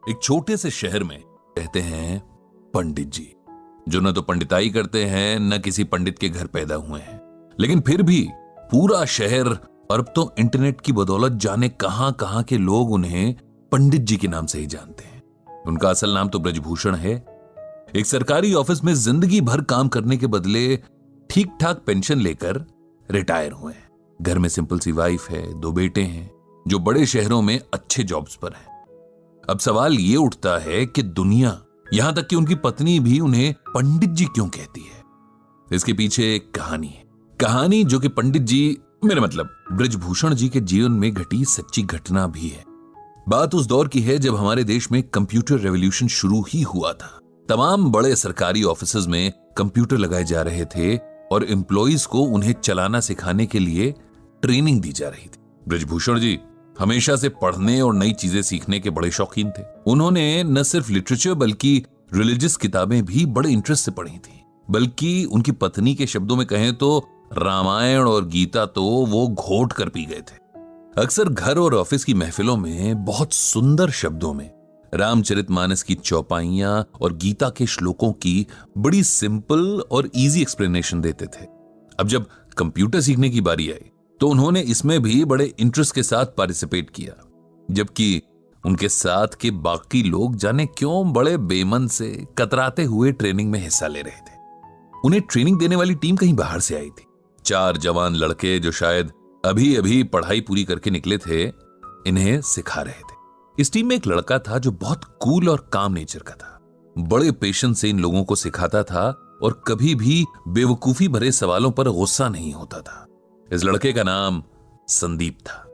एक छोटे से शहर में रहते हैं पंडित जी, जो न तो पंडिताई करते हैं न किसी पंडित के घर पैदा हुए हैं, लेकिन फिर भी पूरा शहर और अब तो इंटरनेट की बदौलत जाने कहां कहां के लोग उन्हें पंडित जी के नाम से ही जानते हैं। उनका असल नाम तो ब्रजभूषण है। एक सरकारी ऑफिस में जिंदगी भर काम करने के बदले ठीक ठाक पेंशन लेकर रिटायर हुए हैं। घर में सिंपल सी वाइफ है, 2 बेटे हैं जो बड़े शहरों में अच्छे जॉब्स पर हैं। अब सवाल ये उठता है कि दुनिया, यहां तक कि उनकी पत्नी भी उन्हें पंडित जी क्यों कहती है। इसके पीछे एक कहानी है, कहानी जो कि पंडित जी, मेरे मतलब ब्रजभूषण जी के जीवन में घटी सच्ची घटना भी है। बात उस दौर की है जब हमारे देश में कंप्यूटर रेवोल्यूशन शुरू ही हुआ था। तमाम बड़े सरकारी ऑफिसेज में कंप्यूटर लगाए जा रहे थे और एम्प्लॉइज को उन्हें चलाना सिखाने के लिए ट्रेनिंग दी जा रही थी। ब्रजभूषण जी हमेशा से पढ़ने और नई चीजें सीखने के बड़े शौकीन थे। उन्होंने न सिर्फ लिटरेचर बल्कि रिलीजियस किताबें भी बड़े इंटरेस्ट से पढ़ी थी। बल्कि उनकी पत्नी के शब्दों में कहें तो रामायण और गीता तो वो घोट कर पी गए थे। अक्सर घर और ऑफिस की महफिलों में बहुत सुंदर शब्दों में रामचरितमानस की चौपाइयां और गीता के श्लोकों की बड़ी सिंपल और इजी एक्सप्लेनेशन देते थे। अब जब कंप्यूटर सीखने की बारी आई तो उन्होंने इसमें भी बड़े इंटरेस्ट के साथ पार्टिसिपेट किया, जबकि उनके साथ के बाकी लोग जाने क्यों बड़े बेमन से कतराते हुए ट्रेनिंग में हिस्सा ले रहे थे। उन्हें ट्रेनिंग देने वाली टीम कहीं बाहर से आई थी। 4 जवान लड़के जो शायद अभी अभी पढ़ाई पूरी करके निकले थे, इन्हें सिखा रहे थे। इस टीम में एक लड़का था जो बहुत कूल और काम नेचर का था। बड़े पेशेंस से इन लोगों को सिखाता था और कभी भी बेवकूफी भरे सवालों पर गुस्सा नहीं होता था। इस लड़के का नाम संदीप था।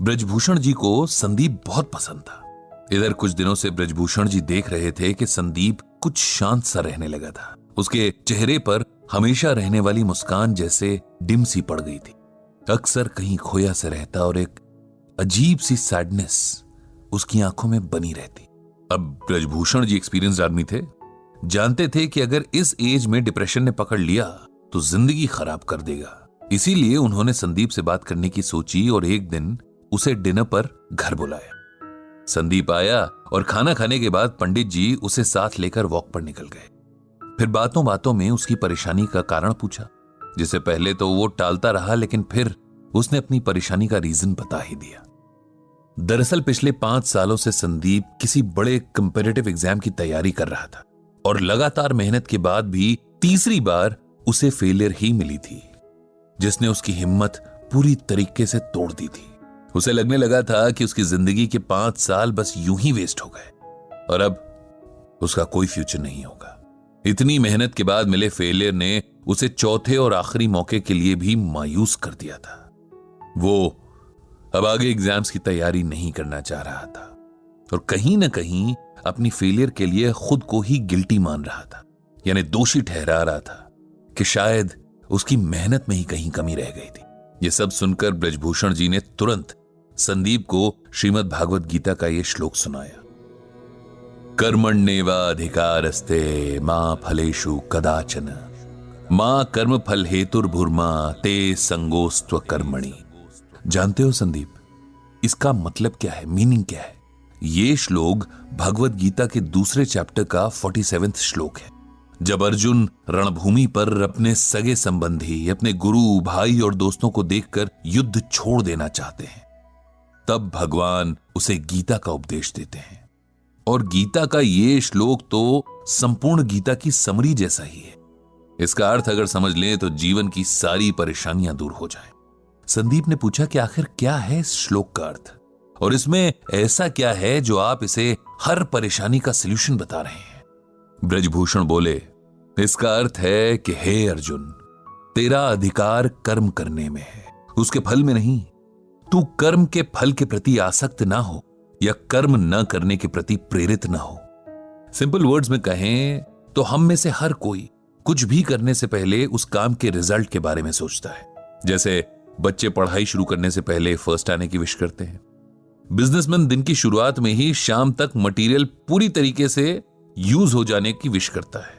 ब्रजभूषण जी को संदीप बहुत पसंद था। इधर कुछ दिनों से ब्रजभूषण जी देख रहे थे कि संदीप कुछ शांत सा रहने लगा था। उसके चेहरे पर हमेशा रहने वाली मुस्कान जैसे डिम सी पड़ गई थी। अक्सर कहीं खोया से रहता और एक अजीब सी सैडनेस उसकी आंखों में बनी रहती। अब ब्रजभूषण जी एक्सपीरियंस्ड आदमी थे, जानते थे कि अगर इस एज में डिप्रेशन ने पकड़ लिया तो जिंदगी खराब कर देगा। इसीलिए उन्होंने संदीप से बात करने की सोची और एक दिन उसे डिनर पर घर बुलाया। संदीप आया और खाना खाने के बाद पंडित जी उसे साथ लेकर वॉक पर निकल गए। फिर बातों बातों में उसकी परेशानी का कारण पूछा, जिसे पहले तो वो टालता रहा, लेकिन फिर उसने अपनी परेशानी का रीजन बता ही दिया। दरअसल पिछले 5 सालों से संदीप किसी बड़े कंपेटिटिव एग्जाम की तैयारी कर रहा था और लगातार मेहनत के बाद भी तीसरी बार उसे फेलियर ही मिली थी, जिसने उसकी हिम्मत पूरी तरीके से तोड़ दी थी। उसे लगने लगा था कि उसकी जिंदगी के 5 साल बस यूं ही वेस्ट हो गए और अब उसका कोई फ्यूचर नहीं होगा। इतनी मेहनत के बाद मिले फेलियर ने उसे चौथे और आखिरी मौके के लिए भी मायूस कर दिया था। वो अब आगे एग्जाम्स की तैयारी नहीं करना चाह रहा था और कहीं ना कहीं अपनी फेलियर के लिए खुद को ही गिल्टी मान रहा था, यानी दोषी ठहरा रहा था कि शायद उसकी मेहनत में ही कहीं कमी रह गई थी। यह सब सुनकर ब्रजभूषण जी ने तुरंत संदीप को श्रीमद् भागवत गीता का यह श्लोक सुनाया। कर्मण्येवाधिकारस्ते मा फलेषु कदाचन मां कर्म फल हेतुर्भुर्मा ते संगोस्त्व कर्मणि। जानते हो संदीप, इसका मतलब क्या है, मीनिंग क्या है? ये श्लोक भगवत गीता के दूसरे चैप्टर का 47वां श्लोक है। जब अर्जुन रणभूमि पर अपने सगे संबंधी, अपने गुरु, भाई और दोस्तों को देखकर युद्ध छोड़ देना चाहते हैं, तब भगवान उसे गीता का उपदेश देते हैं। और गीता का ये श्लोक तो संपूर्ण गीता की समरी जैसा ही है। इसका अर्थ अगर समझ लें तो जीवन की सारी परेशानियां दूर हो जाएं। संदीप ने पूछा कि आखिर क्या है इस श्लोक का अर्थ और इसमें ऐसा क्या है जो आप इसे हर परेशानी का सलूशन बता रहे हैं? ब्रजभूषण बोले, इसका अर्थ है कि हे अर्जुन, तेरा अधिकार कर्म करने में है, उसके फल में नहीं। तू कर्म के फल के प्रति आसक्त ना हो या कर्म न करने के प्रति प्रेरित ना हो। सिंपल वर्ड्स में कहें तो हम में से हर कोई कुछ भी करने से पहले उस काम के रिजल्ट के बारे में सोचता है। जैसे बच्चे पढ़ाई शुरू करने से पहले फर्स्ट आने की विश करते हैं। बिजनेसमैन दिन की शुरुआत में ही शाम तक मटेरियल पूरी तरीके से यूज हो जाने की विश करता है।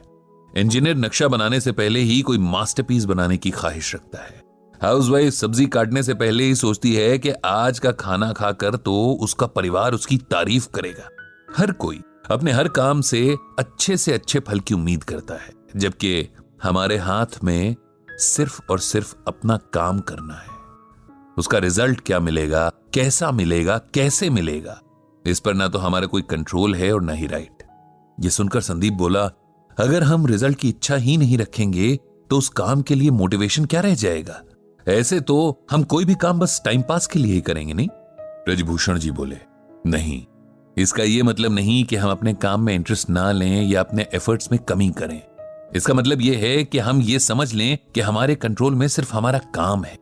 इंजीनियर नक्शा बनाने से पहले ही कोई मास्टरपीस बनाने की ख्वाहिश रखता है। हाउसवाइफ सब्जी काटने से पहले ही सोचती है कि आज का खाना खाकर तो उसका परिवार उसकी तारीफ करेगा। हर कोई अपने हर काम से अच्छे फल की उम्मीद करता है, जबकि हमारे हाथ में सिर्फ और सिर्फ अपना काम करना है। उसका रिजल्ट क्या मिलेगा, कैसा मिलेगा, कैसे मिलेगा, इस पर ना तो हमारा कोई कंट्रोल है और ना ही राइट। ये सुनकर संदीप बोला, अगर हम रिजल्ट की इच्छा ही नहीं रखेंगे तो उस काम के लिए मोटिवेशन क्या रह जाएगा? ऐसे तो हम कोई भी काम बस टाइम पास के लिए ही करेंगे, नहीं? ब्रजभूषण जी बोले, नहीं, इसका यह मतलब नहीं कि हम अपने काम में इंटरेस्ट ना लें या अपने एफर्ट्स में कमी करें। इसका मतलब यह है कि हम ये समझ लें कि हमारे कंट्रोल में सिर्फ हमारा काम है।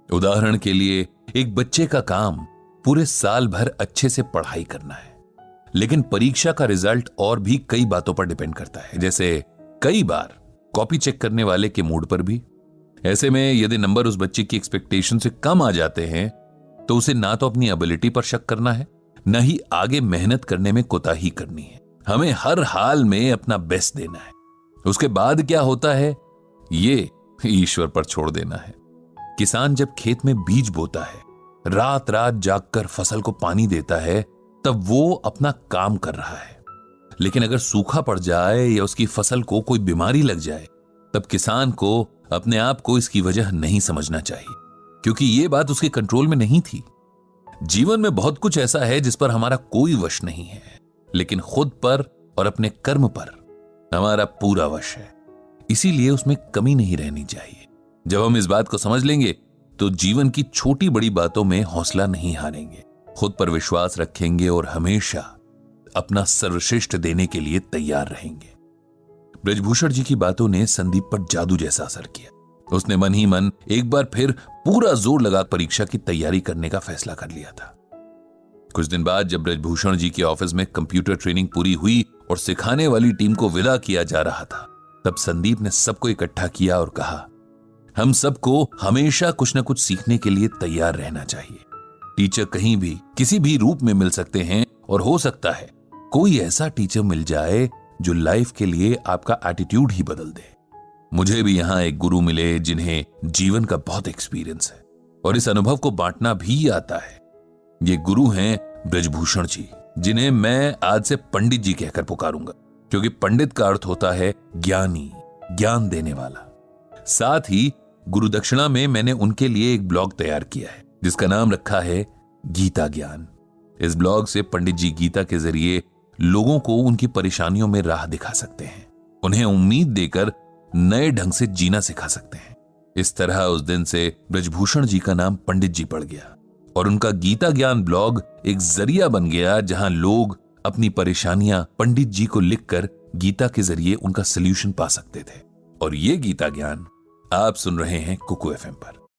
उदाहरण के लिए, एक बच्चे का काम पूरे साल भर अच्छे से पढ़ाई करना है, लेकिन परीक्षा का रिजल्ट और भी कई बातों पर डिपेंड करता है, जैसे कई बार कॉपी चेक करने वाले के मूड पर भी। ऐसे में यदि नंबर उस बच्चे की एक्सपेक्टेशन से कम आ जाते हैं तो उसे ना तो अपनी एबिलिटी पर शक करना है, न ही आगे मेहनत करने में कोताही करनी है। हमें हर हाल में अपना बेस्ट देना है। उसके बाद क्या होता है ये ईश्वर पर छोड़ देना है। किसान जब खेत में बीज बोता है, रात रात जागकर फसल को पानी देता है, तब वो अपना काम कर रहा है। लेकिन अगर सूखा पड़ जाए या उसकी फसल को कोई बीमारी लग जाए, तब किसान को अपने आप को इसकी वजह नहीं समझना चाहिए, क्योंकि ये बात उसके कंट्रोल में नहीं थी। जीवन में बहुत कुछ ऐसा है जिस पर हमारा कोई वश नहीं है, लेकिन खुद पर और अपने कर्म पर हमारा पूरा वश है। इसीलिए उसमें कमी नहीं रहनी चाहिए। जब हम इस बात को समझ लेंगे तो जीवन की छोटी बड़ी बातों में हौसला नहीं हारेंगे, खुद पर विश्वास रखेंगे और हमेशा अपना सर्वश्रेष्ठ देने के लिए तैयार रहेंगे। ब्रजभूषण जी की बातों ने संदीप पर जादू जैसा असर किया। उसने मन ही मन एक बार फिर पूरा जोर लगा परीक्षा की तैयारी करने का फैसला कर लिया था। कुछ दिन बाद जब ब्रजभूषण जी के ऑफिस में कंप्यूटर ट्रेनिंग पूरी हुई और सिखाने वाली टीम को विदा किया जा रहा था, तब संदीप ने सबको इकट्ठा किया और कहा, हम सबको हमेशा कुछ न कुछ सीखने के लिए तैयार रहना चाहिए। टीचर कहीं भी किसी भी रूप में मिल सकते हैं और हो सकता है कोई ऐसा टीचर मिल जाए जो लाइफ के लिए आपका एटीट्यूड ही बदल दे। मुझे भी यहां एक गुरु मिले जिन्हें जीवन का बहुत एक्सपीरियंस है और इस अनुभव को बांटना भी आता है। ये गुरु हैं ब्रजभूषण जी, जिन्हें मैं आज से पंडित जी कहकर पुकारूंगा, क्योंकि पंडित का अर्थ होता है ज्ञानी, ज्ञान देने वाला। साथ ही गुरु दक्षिणा में मैंने उनके लिए एक ब्लॉग तैयार किया है जिसका नाम रखा है गीता ज्ञान। इस ब्लॉग से पंडित जी गीता के जरिए लोगों को उनकी परेशानियों में राह दिखा सकते हैं, उन्हें उम्मीद देकर नए ढंग से जीना सिखा सकते हैं। इस तरह उस दिन से ब्रजभूषण जी का नाम पंडित जी पड़ गया और उनका गीता ज्ञान ब्लॉग एक जरिया बन गया जहां लोग अपनी परेशानियां पंडित जी को लिखकर गीता के जरिए उनका सलूशन पा सकते थे। और ये गीता ज्ञान आप सुन रहे हैं कुकू एफएम पर।